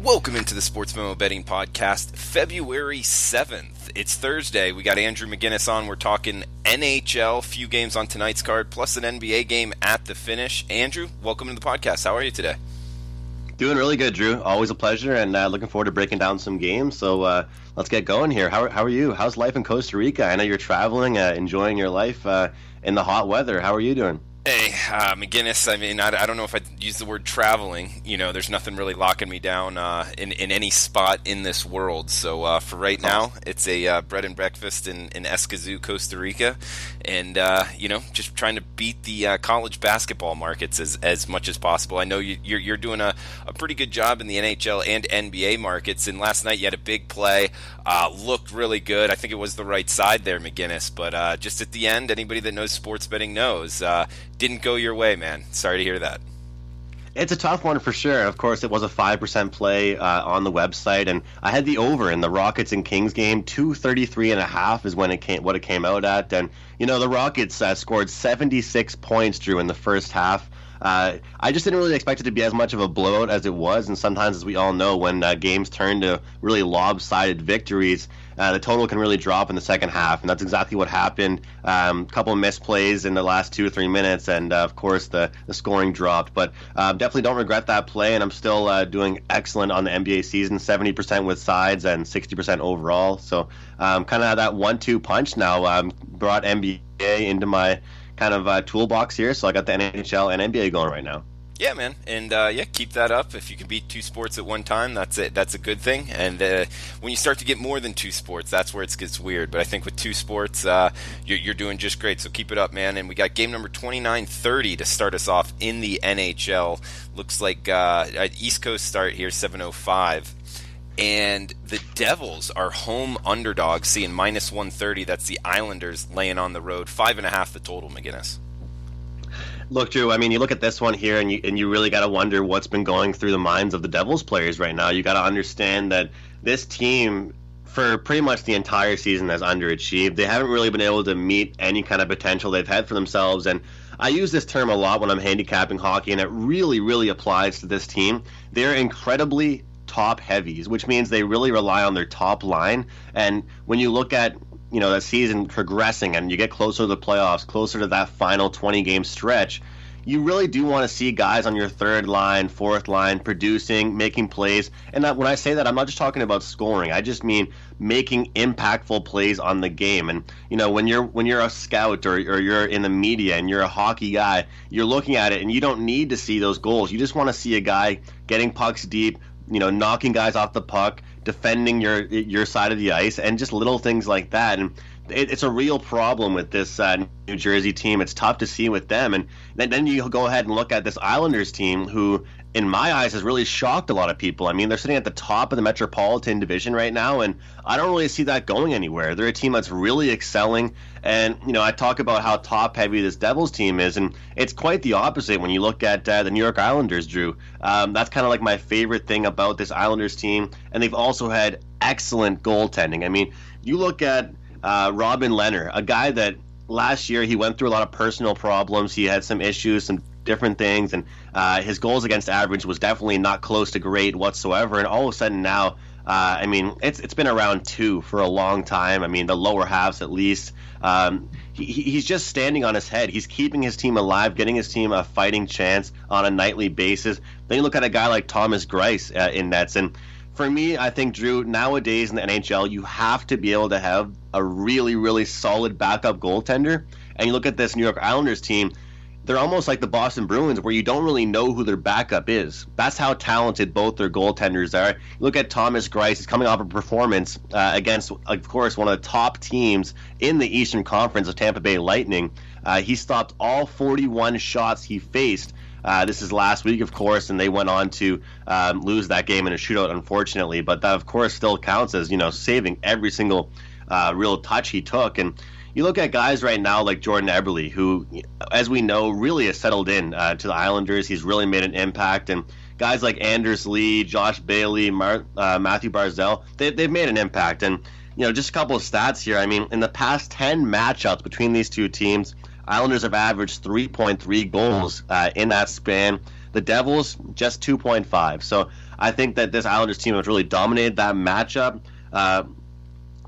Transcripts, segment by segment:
Welcome into the Sports Memo Betting Podcast, February 7th. It's Thursday. We got Andrew McGinnis on. We're talking NHL, few games on tonight's card, plus an NBA game at the finish. Andrew, welcome to the podcast. How are you today? Doing really good, Drew. Always a pleasure, and looking forward to breaking down some games. So let's get going here. How are you? How's life in Costa Rica? I know you're traveling, enjoying your life in the hot weather. How are you doing? Hey, McGinnis, I mean, I don't know if I'd use the word traveling. You know, there's nothing really locking me down in any spot in this world. So for right now, it's a bread and breakfast in Escazú, Costa Rica. And, just trying to beat the college basketball markets as much as possible. I know you're doing a pretty good job in the NHL and NBA markets. And last night you had a big play. Looked really good. I think it was the right side there, McGinnis. But just at the end, anybody that knows sports betting knows didn't go your way, man. Sorry to hear that. It's a tough one for sure. Of course, it was a 5% play on the website, and I had the over in the Rockets and Kings game. 233.5 is what it came out at, and the Rockets scored 76 points, Drew, in the first half. I just didn't really expect it to be as much of a blowout as it was, and sometimes, as we all know, when games turn to really lopsided victories, the total can really drop in the second half, and that's exactly what happened. A couple of missed plays in the last 2 or 3 minutes, and of course the scoring dropped. But definitely don't regret that play, and I'm still doing excellent on the NBA season, 70% with sides and 60% overall. So kind of that 1-2 punch now brought NBA into my kind of toolbox here, so I got the NHL and NBA going right now. Yeah, man, and keep that up. If you can beat two sports at one time, that's a good thing. And when you start to get more than two sports, that's where it gets weird. But I think with two sports, you're doing just great. So keep it up, man. And we got game number 29:30 to start us off in the NHL. Looks like East Coast start here, 7:05. And the Devils are home underdogs, seeing minus 130. That's the Islanders laying on the road. 5.5 the total, McGinnis. Look, Drew, I mean, you look at this one here, and you really got to wonder what's been going through the minds of the Devils players right now. You got to understand that this team, for pretty much the entire season, has underachieved. They haven't really been able to meet any kind of potential they've had for themselves, and I use this term a lot when I'm handicapping hockey, and it really, really applies to this team. They're incredibly top heavies, which means they really rely on their top line. And when you look at the season progressing and you get closer to the playoffs, closer to that final 20-game stretch, you really do want to see guys on your third line, fourth line producing, making plays. And when I say that, I'm not just talking about scoring. I just mean making impactful plays on the game. And when you're a scout or you're in the media and you're a hockey guy, you're looking at it and you don't need to see those goals. You just want to see a guy getting pucks deep, knocking guys off the puck, defending your side of the ice, and just little things like that. And it's a real problem with this New Jersey team. It's tough to see with them. And then you go ahead and look at this Islanders team, who, in my eyes, has really shocked a lot of people. I mean, they're sitting at the top of the Metropolitan Division right now, and I don't really see that going anywhere. They're a team that's really excelling. And, I talk about how top-heavy this Devils team is, and it's quite the opposite when you look at the New York Islanders, Drew. That's kind of like my favorite thing about this Islanders team, and they've also had excellent goaltending. I mean, you look at Robin Lehner, a guy that last year he went through a lot of personal problems. He had some issues, some different things, and his goals against average was definitely not close to great whatsoever. And all of a sudden now, it's been around 2 for a long time. I mean, the lower halves at least. He's just standing on his head. He's keeping his team alive, getting his team a fighting chance on a nightly basis. Then you look at a guy like Thomas Greiss in nets, and for me, I think, Drew, nowadays in the NHL, you have to be able to have a really, really solid backup goaltender. And you look at this New York Islanders team, they're almost like the Boston Bruins, where you don't really know who their backup is. That's how talented both their goaltenders are. Look at Thomas Greiss. He's coming off a performance against, of course, one of the top teams in the Eastern Conference of Tampa Bay Lightning. He stopped all 41 shots he faced. This is last week, of course, and they went on to lose that game in a shootout, unfortunately. But that, of course, still counts as, saving every single real touch he took. And you look at guys right now like Jordan Eberle, who, as we know, really has settled in to the Islanders. He's really made an impact. And guys like Anders Lee, Josh Bailey, Matthew Barzal, they've made an impact. And, just a couple of stats here. I mean, in the past 10 matchups between these two teams, Islanders have averaged 3.3 goals in that span. The Devils, just 2.5. So I think that this Islanders team has really dominated that matchup.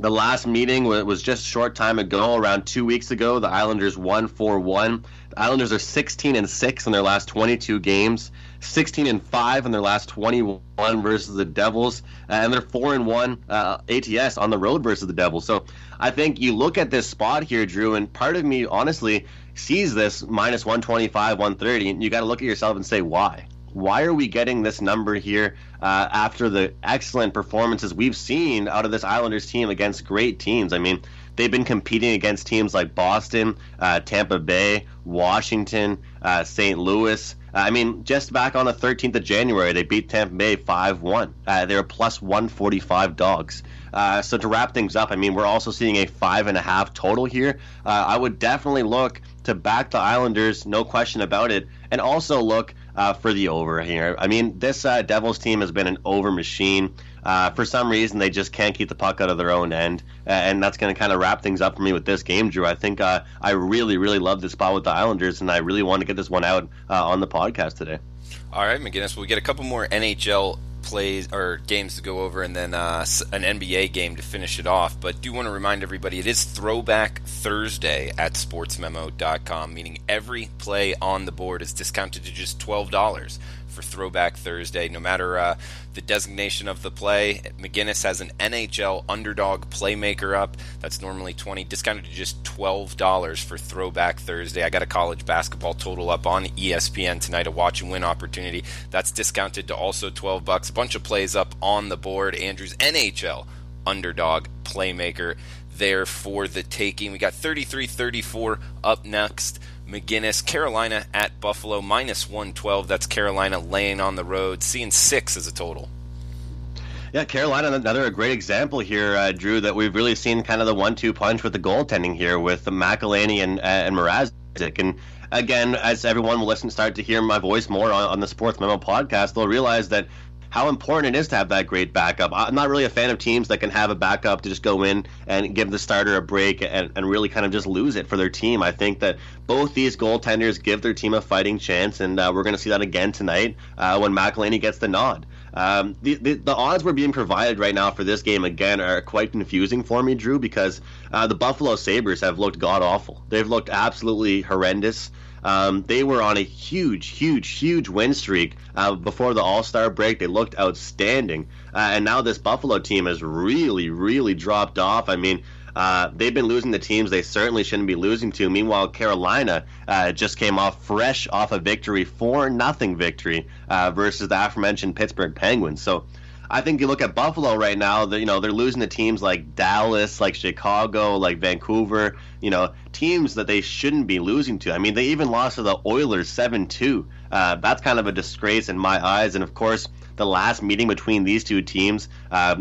The last meeting was just a short time ago, around 2 weeks ago. The Islanders won 4-1. The Islanders are 16-6 in their last 22 games, 16-5 in their last 21 versus the Devils, and they're 4-1 ATS on the road versus the Devils. So I think you look at this spot here, Drew, and part of me honestly sees this minus 125, 130, and you got to look at yourself and say, why? Why are we getting this number here after the excellent performances we've seen out of this Islanders team against great teams? I mean, they've been competing against teams like Boston, Tampa Bay, Washington, St. Louis. I mean, just back on the 13th of January, they beat Tampa Bay 5-1. They were plus 145 dogs. So to wrap things up, I mean, we're also seeing a 5.5 total here. I would definitely look to back the Islanders, no question about it, and also look for the over here. I mean, this Devils team has been an over machine. For some reason, they just can't keep the puck out of their own end, and that's going to kind of wrap things up for me with this game, Drew. I think I really, really love this spot with the Islanders, and I really want to get this one out on the podcast today. All right, McGinnis, we'll get a couple more NHL plays or games to go over, and then an NBA game to finish it off. But do want to remind everybody, it is Throwback Thursday at sportsmemo.com, meaning every play on the board is discounted to just $12 for Throwback Thursday, no matter the designation of the play. McGinnis has an NHL underdog playmaker up. That's normally $20, discounted to just $12 for Throwback Thursday. I got a college basketball total up on ESPN tonight, a watch and win opportunity. That's discounted to also $12. A bunch of plays up on the board. Andrew's NHL underdog playmaker there for the taking. We got 33-34 up next. McGinnis, Carolina at Buffalo, minus 112. That's Carolina laying on the road, seeing 6 as a total. Yeah, Carolina, another great example here, Drew, that we've really seen kind of the 1-2 punch with the goaltending here with McElhinney and Mrazek. And again, as everyone will start to hear my voice more on the Sports Memo podcast, they'll realize that how important it is to have that great backup. I'm not really a fan of teams that can have a backup to just go in and give the starter a break and really kind of just lose it for their team. I think that both these goaltenders give their team a fighting chance, and we're going to see that again tonight when McElhinney gets the nod. The odds we're being provided right now for this game, again, are quite confusing for me, Drew, because the Buffalo Sabres have looked god-awful. They've looked absolutely horrendous. They were on a huge win streak before the All-Star break. They looked outstanding. And now this Buffalo team has really dropped off. I mean, they've been losing the teams they certainly shouldn't be losing to. Meanwhile, Carolina just came fresh off a victory, 4-0 victory versus the aforementioned Pittsburgh Penguins. So I think you look at Buffalo right now, they're losing to teams like Dallas, like Chicago, like Vancouver, teams that they shouldn't be losing to. I mean, they even lost to the Oilers 7-2. That's kind of a disgrace in my eyes. And of course, the last meeting between these two teams,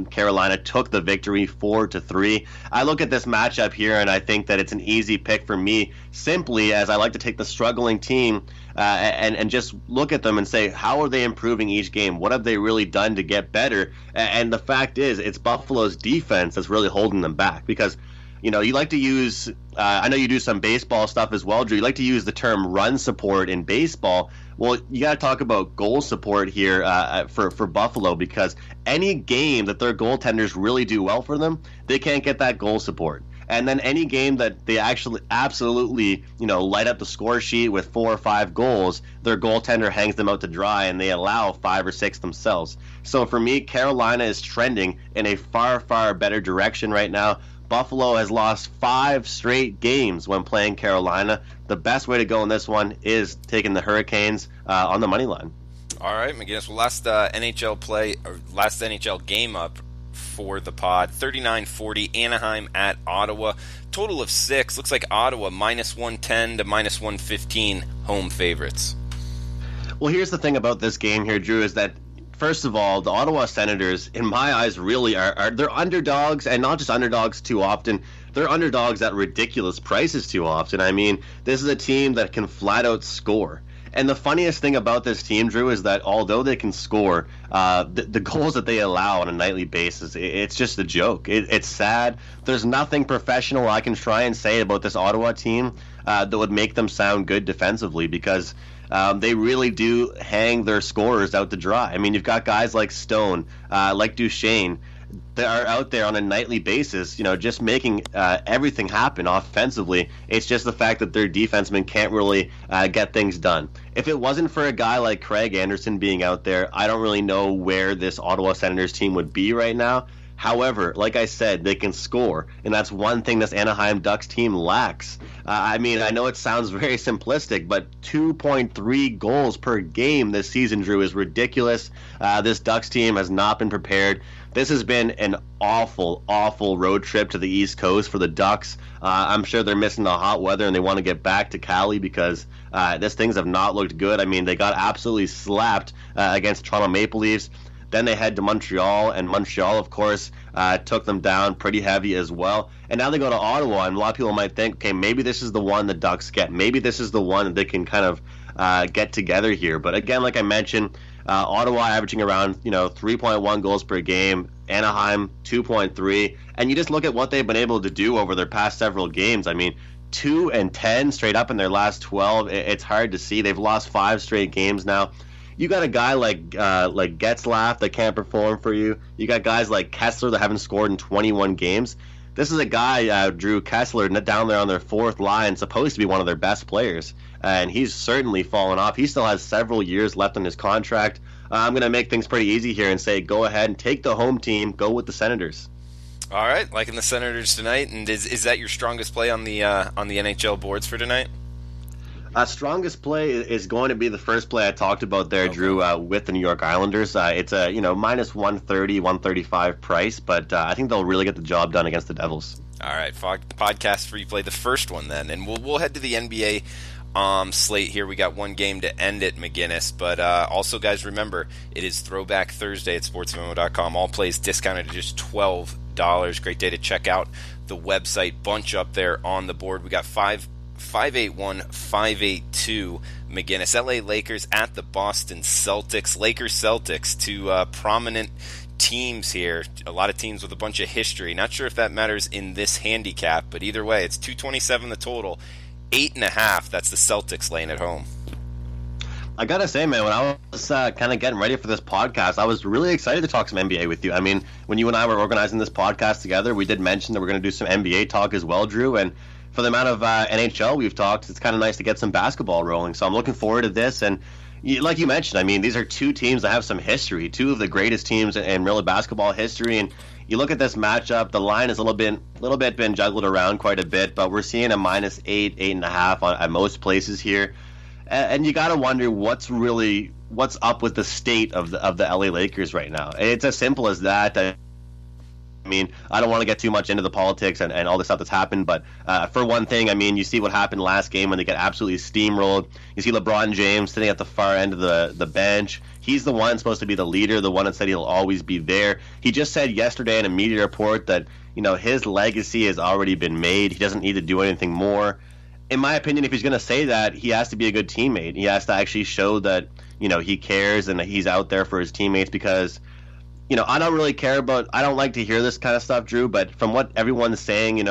Carolina took the victory 4-3. I look at this matchup here, and I think that it's an easy pick for me, simply as I like to take the struggling team and just look at them and say, how are they improving each game? What have they really done to get better? And the fact is, it's Buffalo's defense that's really holding them back, because you like to use, I know you do some baseball stuff as well, Drew. You like to use the term run support in baseball. Well, you got to talk about goal support here for Buffalo, because any game that their goaltenders really do well for them, they can't get that goal support. And then any game that they actually absolutely, light up the score sheet with 4 or 5 goals, their goaltender hangs them out to dry, and they allow 5 or 6 themselves. So for me, Carolina is trending in a far better direction right now. Buffalo has lost 5 straight games when playing Carolina. The best way to go in this one is taking the Hurricanes on the money line. All right, McGinnis. Well, last NHL game up for the pod, 39-40, Anaheim at Ottawa. Total of 6. Looks like Ottawa minus 110 to minus 115 home favorites. Well, here's the thing about this game here, Drew, is that first of all, the Ottawa Senators, in my eyes, really are they're underdogs, and not just underdogs too often. They're underdogs at ridiculous prices too often. I mean, this is a team that can flat out score. And the funniest thing about this team, Drew, is that although they can score, the goals that they allow on a nightly basis, it's just a joke. It's sad. There's nothing professional I can try and say about this Ottawa team that would make them sound good defensively, because they really do hang their scorers out to dry. I mean, you've got guys like Stone, like Duchesne, that are out there on a nightly basis, just making everything happen offensively. It's just the fact that their defensemen can't really get things done. If it wasn't for a guy like Craig Anderson being out there, I don't really know where this Ottawa Senators team would be right now. However, like I said, they can score, and that's one thing this Anaheim Ducks team lacks. I know it sounds very simplistic, but 2.3 goals per game this season, Drew, is ridiculous. This Ducks team has not been prepared. This has been an awful, awful road trip to the East Coast for the Ducks. I'm sure they're missing the hot weather, and they want to get back to Cali because things have not looked good. I mean, they got absolutely slapped against Toronto Maple Leafs. Then they head to Montreal, and Montreal, of course, took them down pretty heavy as well. And now they go to Ottawa, and a lot of people might think, okay, maybe this is the one the Ducks get. Maybe this is the one that they can kind of get together here. But again, like I mentioned, Ottawa averaging around 3.1 goals per game, Anaheim 2.3, and you just look at what they've been able to do over their past several games. I mean, 2-10 straight up in their last 12. It's hard to see. They've lost 5 straight games now. You got a guy like Getzlaf that can't perform for you. You got guys like Kessler that haven't scored in 21 games. This is a guy, Drew Kessler, down there on their fourth line, supposed to be one of their best players, and he's certainly fallen off. He still has several years left on his contract. I'm going to make things pretty easy here and say go ahead and take the home team. Go with the Senators. All right, liking the Senators tonight. And is that your strongest play on the NHL boards for tonight? Strongest play is going to be the first play I talked about there, okay, Drew, with the New York Islanders. It's a minus 130, 135 price, but I think they'll really get the job done against the Devils. All right, podcast free play, the first one then, and we'll head to the NBA slate here. We got one game to end it, McGinnis, but also, guys, remember it is Throwback Thursday at sportsmemo.com. All plays discounted at just $12. Great day to check out the website. Bunch up there on the board. We got 581, 582 McGinnis. LA Lakers at the Boston Celtics. Lakers-Celtics, two prominent teams here. A lot of teams with a bunch of history. Not sure if that matters in this handicap, but either way, it's 227 the total. 8.5, that's the Celtics laying at home. I gotta say, man, when I was kind of getting ready for this podcast, I was really excited to talk some NBA with you. I mean, when you and I were organizing this podcast together, we did mention that we're going to do some NBA talk as well, Drew, and for the amount of NHL we've talked, it's kind of nice to get some basketball rolling. So I'm looking forward to this. And like you mentioned, I mean, these are two teams that have some history, two of the greatest teams in real basketball history. And you look at this matchup, the line is a little bit been juggled around quite a bit, but we're seeing a minus 8, 8.5 at most places here. And you got to wonder what's up with the state of the LA Lakers right now. It's as simple as that. I mean, I don't want to get too much into the politics and all the stuff that's happened, but for one thing, I mean, you see what happened last game when they get absolutely steamrolled. You see LeBron James sitting at the far end of the bench. He's the one supposed to be the leader, the one that said he'll always be there. He just said yesterday in a media report that, his legacy has already been made. He doesn't need to do anything more. In my opinion, if he's going to say that, he has to be a good teammate. He has to actually show that, he cares and that he's out there for his teammates because I don't really care about – I don't like to hear this kind of stuff, Drew, but from what everyone's saying,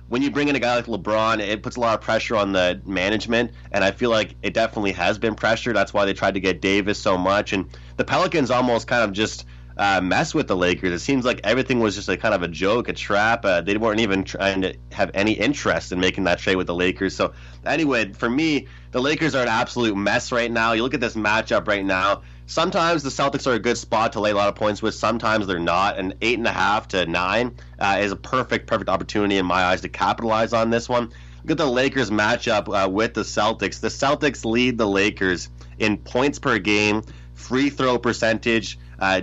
when you bring in a guy like LeBron, it puts a lot of pressure on the management, and I feel like it definitely has been pressure. That's why they tried to get Davis so much. And the Pelicans almost kind of just mess with the Lakers. It seems like everything was just a kind of a joke, a trap. They weren't even trying to have any interest in making that trade with the Lakers. So anyway, for me, the Lakers are an absolute mess right now. You look at this matchup right now. Sometimes the Celtics are a good spot to lay a lot of points with. Sometimes they're not. And 8.5 to 9 is a perfect opportunity in my eyes to capitalize on this one. Look at the Lakers matchup with the Celtics. The Celtics lead the Lakers in points per game, free throw percentage,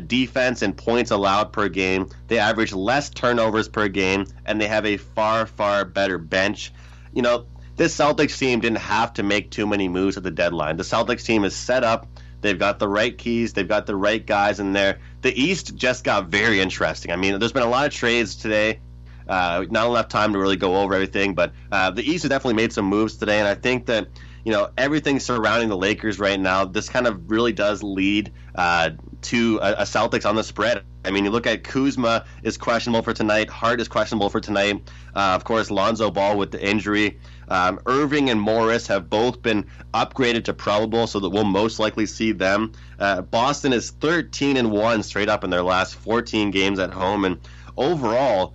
defense, and points allowed per game. They average less turnovers per game, and they have a far, far better bench. This Celtics team didn't have to make too many moves at the deadline. The Celtics team is set up. They've got the right keys. They've got the right guys in there. The East just got very interesting. I mean, there's been a lot of trades today. Not enough time to really go over everything, but the East has definitely made some moves today, and I think that everything surrounding the Lakers right now, this kind of really does lead to a Celtics on the spread. I mean, you look at Kuzma is questionable for tonight. Hart is questionable for tonight. Of course, Lonzo Ball with the injury. Irving and Morris have both been upgraded to probable, so that we'll most likely see them. Boston is 13-1 straight up in their last 14 games at home, and overall,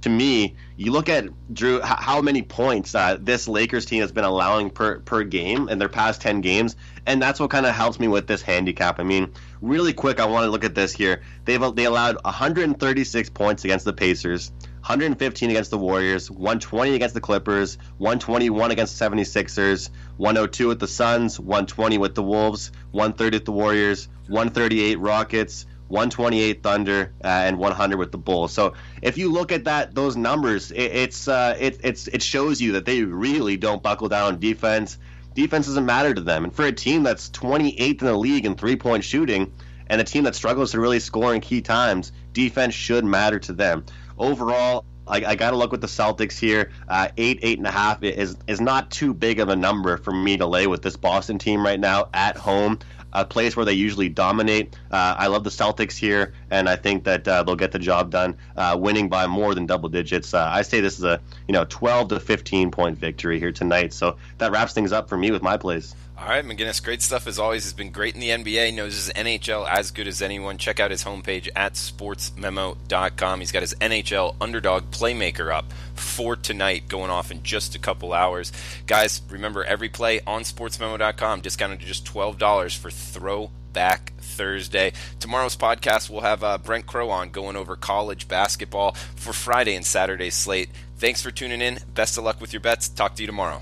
to me, you look at, Drew, how many points this Lakers team has been allowing per game in their past 10 games, and that's what kind of helps me with this handicap. I mean, really quick, I want to look at this here. They allowed 136 points against the Pacers, 115 against the Warriors, 120 against the Clippers, 121 against the 76ers, 102 with the Suns, 120 with the Wolves, 130 with the Warriors, 138 Rockets, 128 Thunder, and 100 with the Bulls. So if you look at those numbers, it shows you that they really don't buckle down on defense. Defense doesn't matter to them. And for a team that's 28th in the league in three-point shooting, and a team that struggles to really score in key times, defense should matter to them. Overall, I got to look with the Celtics here. 8.5 is not too big of a number for me to lay with this Boston team right now at home, a place where they usually dominate. I love the Celtics here, and I think that they'll get the job done, winning by more than double digits. I say this is a 12 to 15 point victory here tonight. So that wraps things up for me with my plays. All right, McGinnis, great stuff as always. Has been great in the NBA. Knows his NHL as good as anyone. Check out his homepage at sportsmemo.com. He's got his NHL Underdog Playmaker up for tonight, going off in just a couple hours. Guys, remember, every play on sportsmemo.com discounted to just $12 for Throwback Thursday. Tomorrow's podcast, we'll have Brent Crow on going over college basketball for Friday and Saturday's slate. Thanks for tuning in. Best of luck with your bets. Talk to you tomorrow.